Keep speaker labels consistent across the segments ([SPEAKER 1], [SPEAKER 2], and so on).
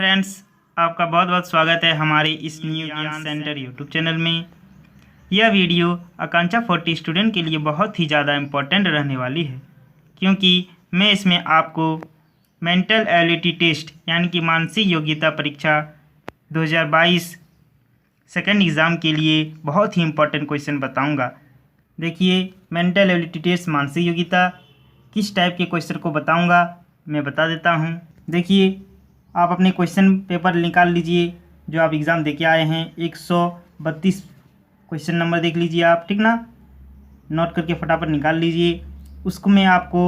[SPEAKER 1] Friends, आपका बहुत बहुत स्वागत है हमारे इस न्यू ज्ञान सेंटर यूट्यूब चैनल में। यह वीडियो आकांक्षा 40 स्टूडेंट के लिए बहुत ही ज़्यादा इम्पोर्टेंट रहने वाली है, क्योंकि मैं इसमें आपको मेंटल एबिलिटी टेस्ट यानी कि मानसिक योग्यता परीक्षा 2022 सेकेंड एग्ज़ाम के लिए बहुत ही इम्पोर्टेंट क्वेश्चन बताऊंगा। देखिए, मेंटल एबिलिटी टेस्ट मानसिक योग्यता किस टाइप के क्वेश्चन को बताऊंगा मैं बता देता हूं। देखिए, आप अपने क्वेश्चन पेपर निकाल लीजिए जो आप एग्ज़ाम दे के आए हैं। 132 क्वेश्चन नंबर देख लीजिए आप, ठीक ना। नोट करके फटाफट निकाल लीजिए। उसको मैं आपको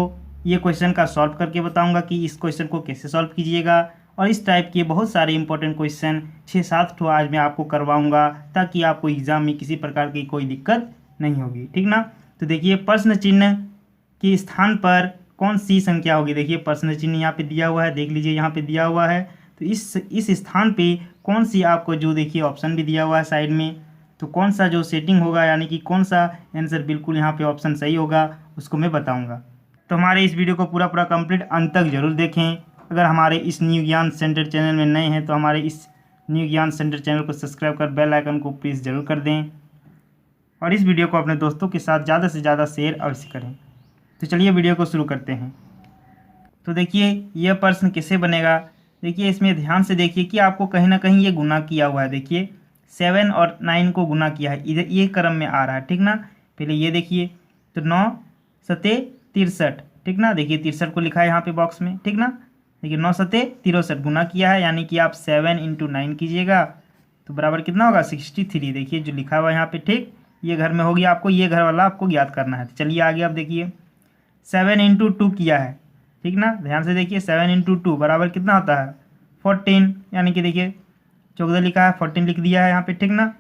[SPEAKER 1] ये क्वेश्चन का सॉल्व करके बताऊंगा कि इस क्वेश्चन को कैसे सॉल्व कीजिएगा, और इस टाइप के बहुत सारे इंपॉर्टेंट क्वेश्चन 6-7 ठो आज मैं आपको करवाऊंगा, ताकि आपको एग्ज़ाम में किसी प्रकार की कोई दिक्कत नहीं होगी, ठीक ना। तो देखिए, प्रश्न चिन्ह के स्थान पर कौन सी संख्या होगी। देखिए, प्रश्न चिन्ह यहाँ पे दिया हुआ है, देख लीजिए यहाँ पे दिया हुआ है। तो इस स्थान पे कौन सी आपको जो देखिए ऑप्शन भी दिया हुआ है साइड में, तो कौन सा जो सेटिंग होगा यानी कि कौन सा आंसर बिल्कुल यहाँ पे ऑप्शन सही होगा उसको मैं बताऊँगा। तो हमारे इस वीडियो को पूरा कंप्लीट अंत तक जरूर देखें। अगर हमारे इस न्यू ज्ञान सेंटर चैनल में नए हैं तो हमारे इस न्यू ज्ञान सेंटर चैनल को सब्सक्राइब कर बेल आइकन को प्लीज़ ज़रूर कर दें, और इस वीडियो को अपने दोस्तों के साथ ज़्यादा से ज़्यादा शेयर अवश्य करें। तो चलिए वीडियो को शुरू करते हैं। तो देखिए, यह प्रश्न कैसे बनेगा। देखिए, इसमें ध्यान से देखिए कि आपको कहीं ना कहीं ये गुना किया हुआ है। देखिए, 7 और 9 को गुना किया है, इधर ये क्रम में आ रहा है, ठीक ना। पहले ये देखिए, तो 9 सते 63, ठीक ना। देखिए 63 को लिखा है यहाँ पे बॉक्स में, ठीक ना। देखिए 9 सते 63 गुना किया है, यानी कि आप 7 × 9 कीजिएगा तो बराबर कितना होगा 63। देखिए जो लिखा हुआ है यहाँ पे, ठीक, ये घर में होगी, आपको ये घर वाला आपको ज्ञात करना है। तो चलिए आगे आप देखिए, 7 × 2 किया है, ठीक ना। ध्यान से देखिए, 7 × 2 बराबर कितना होता है 14, यानी कि देखिए 14 लिखा है, 14 लिख दिया है यहाँ पे, ठीक ना।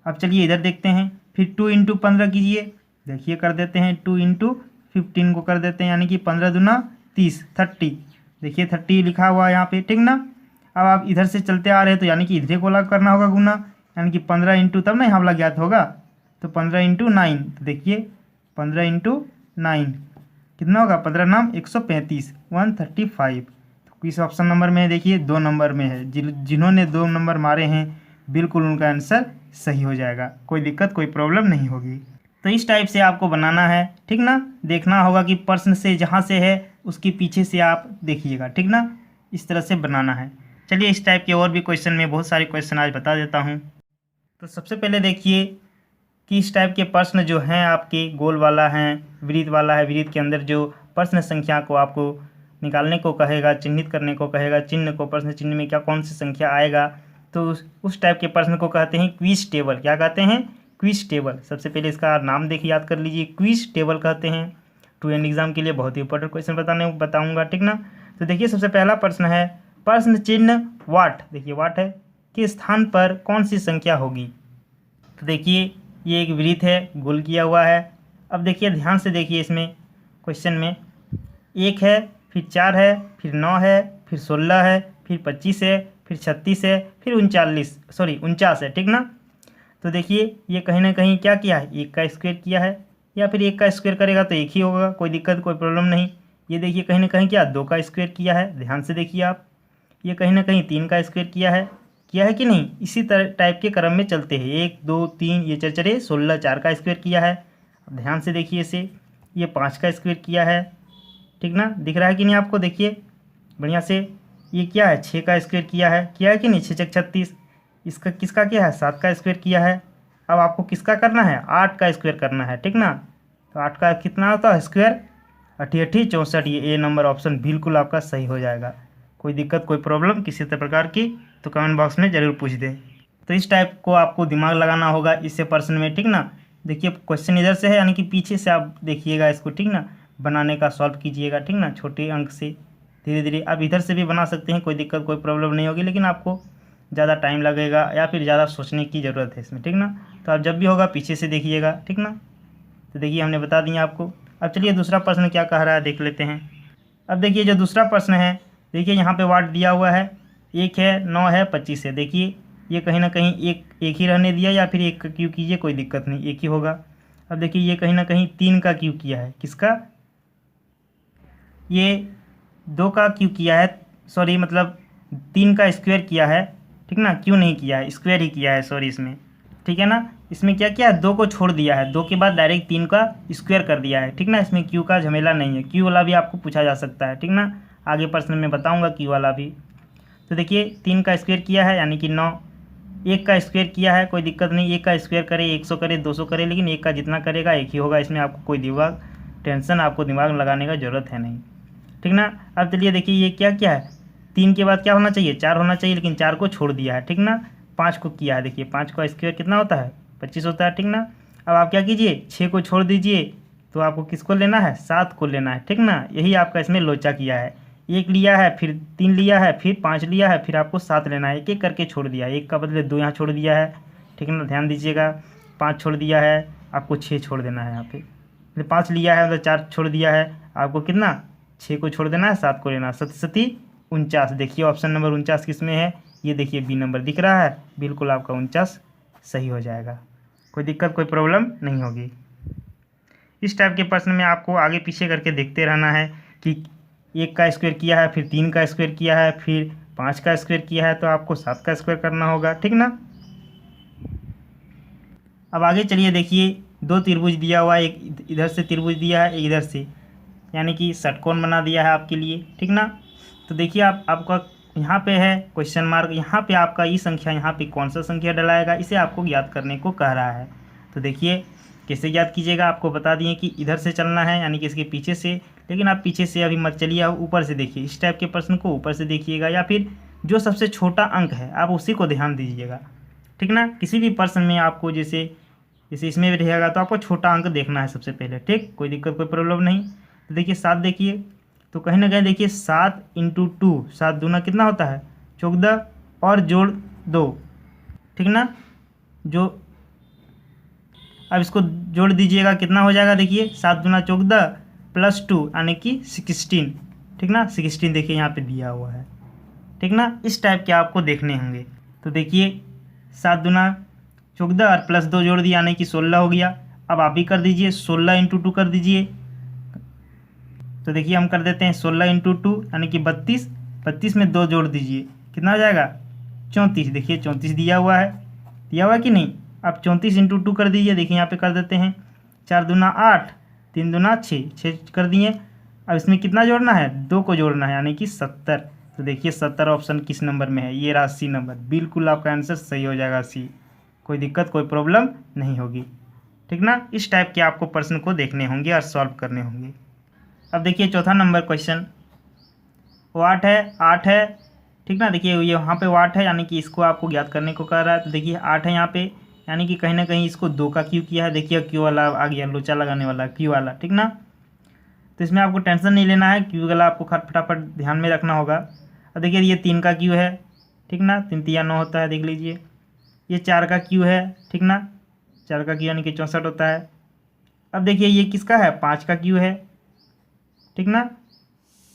[SPEAKER 1] अब चलिए इधर देखते हैं, फिर 2 × 15 कीजिए। देखिए कर देते हैं 2 × 15 को कर देते हैं, यानी कि 15 दूना 30, 30। देखिए 30 लिखा हुआ है यहाँ पे, ठीक ना। अब आप इधर से चलते आ रहे हैं तो यानी कि इधर को अलग करना होगा गुना, यानी कि 15 × तब ना यहाँ वाला ज्ञात होगा, तो 15 × 9। तो देखिए 15 × 9 कितना होगा, 15 नाम 135, 135। तो किस ऑप्शन नंबर में है, देखिए 2 नंबर में है। जिन्होंने 2 नंबर मारे हैं बिल्कुल उनका आंसर सही हो जाएगा, कोई दिक्कत कोई प्रॉब्लम नहीं होगी। तो इस टाइप से आपको बनाना है, ठीक ना। देखना होगा कि प्रश्न से जहाँ से है उसके पीछे से आप देखिएगा, ठीक ना। इस तरह से बनाना है। चलिए इस टाइप के और भी क्वेश्चन में बहुत सारे क्वेश्चन आज बता देता हूँ। तो सबसे पहले देखिए कि इस टाइप के प्रश्न जो हैं आपके गोल वाला है, वृत्त वाला है। वृत्त के अंदर जो प्रश्न संख्या को आपको निकालने को कहेगा, चिन्हित करने को कहेगा, चिन्ह को, प्रश्न चिन्ह में क्या कौन सी संख्या आएगा, तो उस टाइप के प्रश्न को कहते हैं क्विज टेबल। क्या कहते हैं, क्विज टेबल। सबसे पहले इसका नाम देखिए, याद कर लीजिए, क्विज टेबल कहते हैं। 2N एग्जाम के लिए बहुत ही इंपॉर्टेंट क्वेश्चन बताऊँगा, ठीक ना। तो देखिए सबसे पहला प्रश्न है, प्रश्न चिन्ह वाट, देखिए वाट है, के स्थान पर कौन सी संख्या होगी। तो देखिए ये एक वृत्त है, गोल किया हुआ है। अब देखिए ध्यान से देखिए, इसमें क्वेश्चन में 1 है, फिर 4 है, फिर 9 है, फिर 16 है, फिर 25 है, फिर 36 है, फिर 49 है, ठीक ना। तो देखिए ये कहीं ना कहीं क्या किया है, 1 का स्क्वायर किया है, या फिर 1 का स्क्वायर करेगा तो 1 ही होगा, कोई दिक्कत कोई प्रॉब्लम नहीं। ये देखिए कहीं ना कहीं क्या 2 का स्क्वायर किया है, ध्यान से देखिए आप। ये कहीं ना कहीं 3 का स्क्वायर किया है कि नहीं। इसी तरह टाइप के क्रम में चलते हैं, 1 2 3, ये 16, 4 का स्क्वायर किया है। अब ध्यान से देखिए इसे, ये 5 का स्क्वायर किया है, ठीक ना। दिख रहा है कि नहीं आपको, देखिए बढ़िया से। ये क्या है, 6 का स्क्वायर किया है कि नहीं, 6 × 36। इसका किसका क्या है, 7 का स्क्वायर किया है। अब आपको किसका करना है, 8 का स्क्वायर करना है, ठीक ना। तो 8 का कितना होता है स्क्वायर, 8 × 8 = 64। ये ए नंबर ऑप्शन बिल्कुल आपका सही हो जाएगा। कोई दिक्कत कोई प्रॉब्लम किसी प्रकार की तो कमेंट बॉक्स में ज़रूर पूछ दें। तो इस टाइप को आपको दिमाग लगाना होगा इससे प्रश्न में, ठीक ना। देखिए क्वेश्चन इधर से है, यानी कि पीछे से आप देखिएगा इसको, ठीक ना। बनाने का सॉल्व कीजिएगा, ठीक ना, छोटे अंक से धीरे धीरे। आप इधर से भी बना सकते हैं, कोई दिक्कत कोई प्रॉब्लम नहीं होगी, लेकिन आपको ज़्यादा टाइम लगेगा या फिर ज़्यादा सोचने की ज़रूरत है इसमें, ठीक ना। तो आप जब भी होगा पीछे से देखिएगा, ठीक ना। तो देखिए हमने बता दिया आपको। अब चलिए दूसरा प्रश्न क्या कह रहा है देख लेते हैं। अब देखिए जो दूसरा प्रश्न है, देखिए यहाँ पे वाट दिया हुआ है, 1 है, 9 है, 25 है। देखिए ये कहीं ना कहीं एक ही रहने दिया, या फिर 1 का क्यू कीजिए, कोई दिक्कत नहीं, 1 ही होगा। अब देखिए ये कहीं ना कहीं 3 का क्यू किया है, किसका, ये 2 का क्यू किया है, मतलब 3 का स्क्वायर किया है, ठीक ना, क्यों नहीं किया है, स्क्वायर ही किया है सॉरी इसमें, ठीक है ना। इसमें क्या किया है, 2 को छोड़ दिया है, 2 के बाद डायरेक्ट 3 का स्क्वायर कर दिया है, ठीक ना। इसमें क्यू का झमेला नहीं है, क्यू वाला भी आपको पूछा जा सकता है, ठीक ना, आगे प्रश्न में बताऊंगा क्यू वाला भी। तो देखिए 3 का स्क्वायर किया है यानी कि 9, 1 का स्क्वायर किया है, कोई दिक्कत नहीं, 1 का स्क्वायर करे 100 करे 200 करे, लेकिन 1 का जितना करेगा एक ही होगा, इसमें आपको कोई दिमाग लगाने का ज़रूरत है नहीं, ठीक ना। अब चलिए देखिए ये क्या क्या है, 3 के बाद क्या होना चाहिए, 4 होना चाहिए, लेकिन 4 को छोड़ दिया है, ठीक ना। 5 को किया है, देखिए 5 का स्क्वायर कितना होता है, 25 होता है, ठीक ना। अब आप क्या कीजिए, 6 को छोड़ दीजिए, तो आपको किसको लेना है, 7 को लेना है, ठीक ना। यही आपका इसमें लोचा किया है, 1 लिया है, फिर 3 लिया है, फिर 5 लिया है, फिर आपको 7 लेना है, एक एक करके छोड़ दिया है, 1 का बदले 2 यहाँ छोड़ दिया है, ठीक है ना, ध्यान दीजिएगा। 5 छोड़ दिया है, आपको 6 छोड़ देना है यहाँ पे, 5 लिया है मतलब 4 छोड़ दिया है, आपको कितना 6 को छोड़ देना है, 7 को लेना है, 7 49। देखिए ऑप्शन नंबर 49 किस में है, ये देखिए बी नंबर दिख रहा है, बिल्कुल आपका 49 सही हो जाएगा, कोई दिक्कत कोई प्रॉब्लम नहीं होगी। इस टाइप के प्रश्न में आपको आगे पीछे करके देखते रहना है कि 1 का स्क्वायर किया है, फिर 3 का स्क्वायर किया है, फिर 5 का स्क्वायर किया है, तो आपको 7 का स्क्वायर करना होगा, ठीक ना। अब आगे चलिए देखिए 2 त्रिभुज दिया हुआ है, एक इधर से त्रिभुज दिया है, एक इधर से, यानी कि षटकोण बना दिया है आपके लिए, ठीक ना। तो देखिए आपका यहाँ पे है क्वेश्चन मार्क, यहाँ पे आपका ये संख्या, यहाँ पे कौन सा संख्या डलाएगा, इसे आपको ज्ञात करने को कह रहा है। तो देखिए कैसे ज्ञात कीजिएगा, आपको बता दिए कि इधर से चलना है, यानी कि इसके पीछे से, लेकिन आप पीछे से अभी मत चलिए, आप ऊपर से देखिए, इस टाइप के प्रश्न को ऊपर से देखिएगा, या फिर जो सबसे छोटा अंक है आप उसी को ध्यान दीजिएगा, ठीक ना। किसी भी प्रश्न में आपको जैसे जैसे इसमें भी रहेगा तो आपको छोटा अंक देखना है सबसे पहले, ठीक, कोई दिक्कत कोई प्रॉब्लम नहीं। तो देखिए 7 देखिए, तो कहीं ना कहीं देखिए 7 × 2, 7 दूना कितना होता है 14, और जोड़ 2, ठीक ना, जो अब इसको जोड़ दीजिएगा कितना हो जाएगा, देखिए 7 दूना 14 + 2 यानी कि 16, ठीक ना, 16 देखिए यहाँ पे दिया हुआ है, ठीक ना। इस टाइप के आपको देखने होंगे। तो देखिए 7 दूना 14 और +2 जोड़ दिया यानी कि 16 हो गया। अब आप भी कर दीजिए, 16 × 2 कर दीजिए, तो देखिए हम कर देते हैं 16 × 2 यानी कि 32, 32 में 2 जोड़ दीजिए, कितना हो जाएगा 34, देखिए 34 दिया हुआ है कि नहीं। अब 34 × 2 कर दीजिए, देखिए यहाँ पे कर देते हैं 4 दूना 8, 3 दूना 6, 6 कर दिए। अब इसमें कितना जोड़ना है, 2 को जोड़ना है यानी कि 70। तो देखिए 70 ऑप्शन किस नंबर में है, ये रहा सी नंबर, बिल्कुल आपका आंसर सही हो जाएगा सी, कोई दिक्कत कोई प्रॉब्लम नहीं होगी, ठीक ना। इस टाइप के आपको प्रश्न को देखने होंगे और सॉल्व करने होंगे। अब देखिए चौथा नंबर क्वेश्चन, वाट है 8 है, ठीक ना। देखिए ये यहाँ पे वाट है यानी कि इसको आपको ज्ञात करने को कह रहा है। तो देखिए 8 है यहाँ पे, यानी कि कहीं ना कहीं इसको 2 का क्यू किया है, देखिए क्यू वाला आ गया, लोचा लगाने वाला क्यू वाला, ठीक ना। तो इसमें आपको टेंशन नहीं लेना है, क्यू वाला आपको फटाफट ध्यान में रखना होगा। अब देखिए ये 3 का क्यू है, ठीक ना, 3 × 9 होता है, देख लीजिए। ये 4 का क्यू है, ठीक ना, 4 का क्यू यानी कि 64 होता है। अब देखिए ये किसका है, 5 का क्यू है, ठीक ना,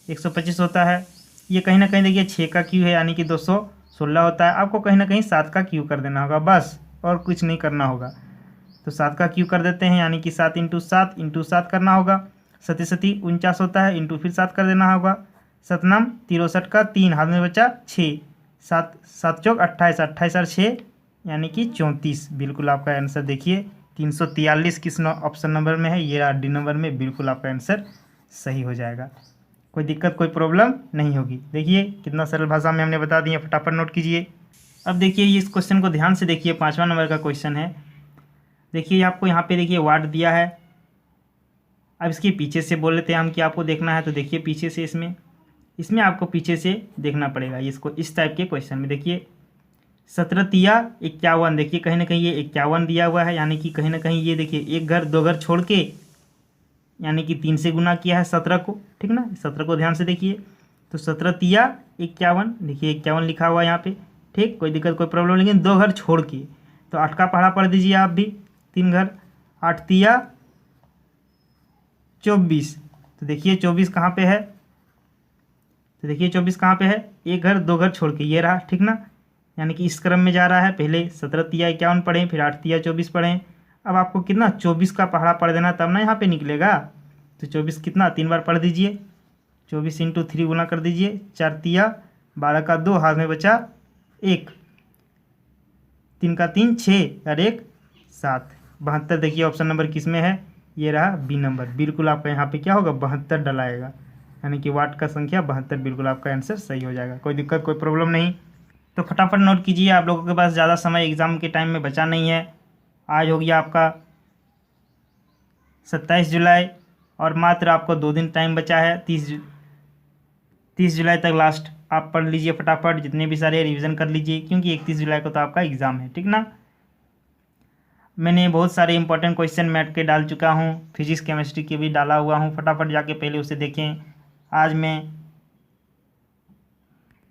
[SPEAKER 1] 125 होता है। ये कहीं ना कहीं देखिए 6 का क्यू है यानी कि 216 होता है। आपको कहीं ना कहीं 7 का क्यू कर देना होगा, बस और कुछ नहीं करना होगा। तो 7 का क्यू कर देते हैं, यानी कि 7 × 7 × 7 करना होगा, 7 7 49 होता है, इंटू फिर 7 कर देना होगा, 7 9 63 का 3 हाथ में बचा 6, 7 7 चौक 28, 28 और 6 यानी कि 34, बिल्कुल आपका आंसर देखिए 343 किस ऑप्शन नंबर में है, ये डी नंबर में, बिल्कुल आपका आंसर सही हो जाएगा, कोई दिक्कत कोई प्रॉब्लम नहीं होगी। देखिए कितना सरल भाषा में हमने बता दिया, फटाफट नोट कीजिए। अब देखिए ये इस क्वेश्चन को ध्यान से देखिए, 5वां नंबर का क्वेश्चन है। देखिए आपको यहाँ पे देखिए वाट दिया है, अब इसके पीछे से बोल लेते हैं हम कि आपको देखना है। तो देखिए पीछे से इसमें आपको पीछे से देखना पड़ेगा इसको, इस टाइप के क्वेश्चन में। देखिए 17 × 51, देखिए कहीं ना कहीं ये 51 दिया हुआ है, यानी कि कहीं ना कहीं ये देखिए एक घर 2 घर छोड़ के यानी कि 3 से गुना किया है 17 को, ठीक ना, 17 को ध्यान से देखिए। तो 17 × 51, देखिए 51 लिखा हुआ है यहाँ पे, ठीक, कोई दिक्कत कोई प्रॉब्लम, लेकिन 2 घर छोड़ के। तो 8 का पहाड़ा पढ़ दीजिए आप भी, 3 घर, 8 × 24, तो देखिए 24 कहाँ पे है, तो देखिए 24 कहाँ पे है, एक घर 2 घर छोड़ के, ये रहा, ठीक ना, यानी कि इस क्रम में जा रहा है, पहले 17 × 51 पढ़ें, फिर 8 × 24 पढ़ें। अब आपको कितना 24 का पहाड़ा पढ़ देना, तब ना यहाँ पे निकलेगा। तो 24 कितना 3 बार पढ़ दीजिए, 24 × 3 गुना कर दीजिए, 4 × 12 का 2, हाथ में बचा 1, 3 का 3 6 और 1 7। 72 देखिए ऑप्शन नंबर किस में है, ये रहा बी नंबर। बिल्कुल आपका यहाँ पे क्या होगा, 72 डलाएगा, यानी कि वाट का संख्या 72। बिल्कुल आपका आंसर सही हो जाएगा, कोई दिक्कत कोई प्रॉब्लम नहीं। तो फटाफट नोट कीजिए, आप लोगों के पास ज़्यादा समय एग्ज़ाम के टाइम में बचा नहीं है। आज हो गया आपका 27 जुलाई और मात्र आपको 2 दिन टाइम बचा है। 30 जुलाई तक लास्ट आप पढ़ लीजिए फटाफट, जितने भी सारे रिवीजन कर लीजिए, क्योंकि 31 जुलाई को तो आपका एग्ज़ाम है, ठीक ना। मैंने बहुत सारे इंपॉर्टेंट क्वेश्चन मैथ के डाल चुका हूँ, फिजिक्स केमिस्ट्री के भी डाला हुआ हूँ, फटाफट जाके पहले उसे देखें। आज मैं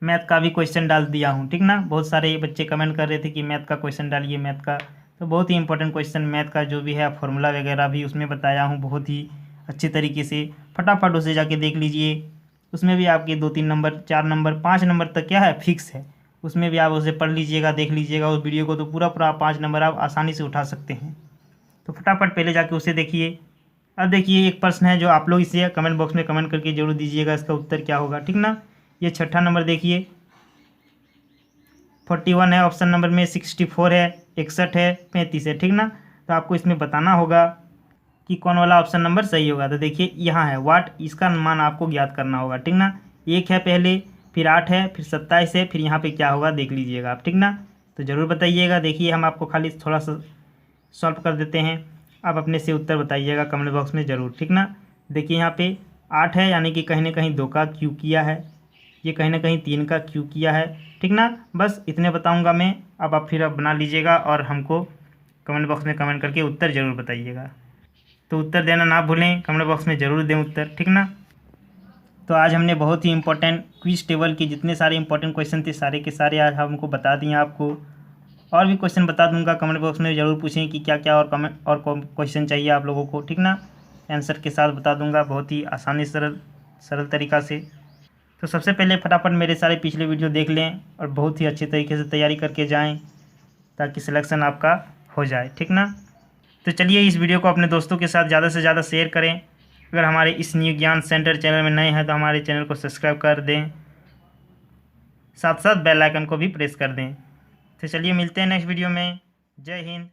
[SPEAKER 1] मैथ का भी क्वेश्चन डाल दिया हूँ, ठीक ना। बहुत सारे बच्चे कमेंट कर रहे थे कि मैथ का क्वेश्चन डालिए, मैथ का, तो बहुत ही इंपॉर्टेंट क्वेश्चन मैथ का जो भी है फॉर्मूला वगैरह भी उसमें बताया हूँ बहुत ही अच्छे तरीके से। फटाफट उसे जाके देख लीजिए, उसमें भी आपके 2-3 नंबर 4 नंबर 5 नंबर तक क्या है फिक्स है, उसमें भी आप उसे पढ़ लीजिएगा, देख लीजिएगा उस वीडियो को, तो पूरा 5 नंबर आप आसानी से उठा सकते हैं। तो फटाफट पहले जाके उसे देखिए। अब देखिए एक प्रश्न है जो आप लोग इसे कमेंट बॉक्स में कमेंट करके जरूर दीजिएगा, इसका उत्तर क्या होगा, ठीक ना। ये 6ठा नंबर देखिए, 41 है ऑप्शन नंबर में, 64 है, 61 है, 35 है, ठीक ना। तो आपको इसमें बताना होगा कि कौन वाला ऑप्शन नंबर सही होगा। तो देखिए यहाँ है वाट, इसका मान आपको ज्ञात करना होगा, ठीक ना। 1 है पहले, फिर 8 है, फिर 27 है, फिर यहाँ पे क्या होगा देख लीजिएगा आप, ठीक ना। तो ज़रूर बताइएगा। देखिए हम आपको खाली थोड़ा सा सॉल्व कर देते हैं, आप अपने से उत्तर बताइएगा कमेंट बॉक्स में ज़रूर, ठीक ना। देखिए यहाँ पे 8 है, यानी कि कहीं ना कहीं 2 का क्यू किया है, ये कहीं ना कहीं 3 का क्यू किया है, ठीक ना। बस इतने बताऊंगा मैं, अब आप फिर बना लीजिएगा और हमको कमेंट बॉक्स में कमेंट करके उत्तर ज़रूर बताइएगा। तो उत्तर देना ना भूलें, कमेंट बॉक्स में ज़रूर दें उत्तर, ठीक ना। तो आज हमने बहुत ही इंपॉर्टेंट क्विज टेबल के जितने सारे इंपॉर्टेंट क्वेश्चन थे सारे के सारे आज हमको बता दिए आपको। और भी क्वेश्चन बता दूंगा, कमेंट बॉक्स में ज़रूर पूछें कि क्या क्या और कमेंट और क्वेश्चन चाहिए आप लोगों को, ठीक ना। आंसर के साथ बता दूंगा बहुत ही आसानी सरल तरीक़ा से। तो सबसे पहले फटाफट मेरे सारे पिछले वीडियो देख लें और बहुत ही अच्छे तरीके से तैयारी करके जाएं, ताकि सिलेक्शन आपका हो जाए, ठीक ना। तो चलिए इस वीडियो को अपने दोस्तों के साथ ज़्यादा से ज़्यादा शेयर करें। अगर हमारे इस न्यू ज्ञान सेंटर चैनल में नए हैं तो हमारे चैनल को सब्सक्राइब कर दें, साथ साथ बेल आइकन को भी प्रेस कर दें। तो चलिए मिलते हैं नेक्स्ट वीडियो में। जय हिंद।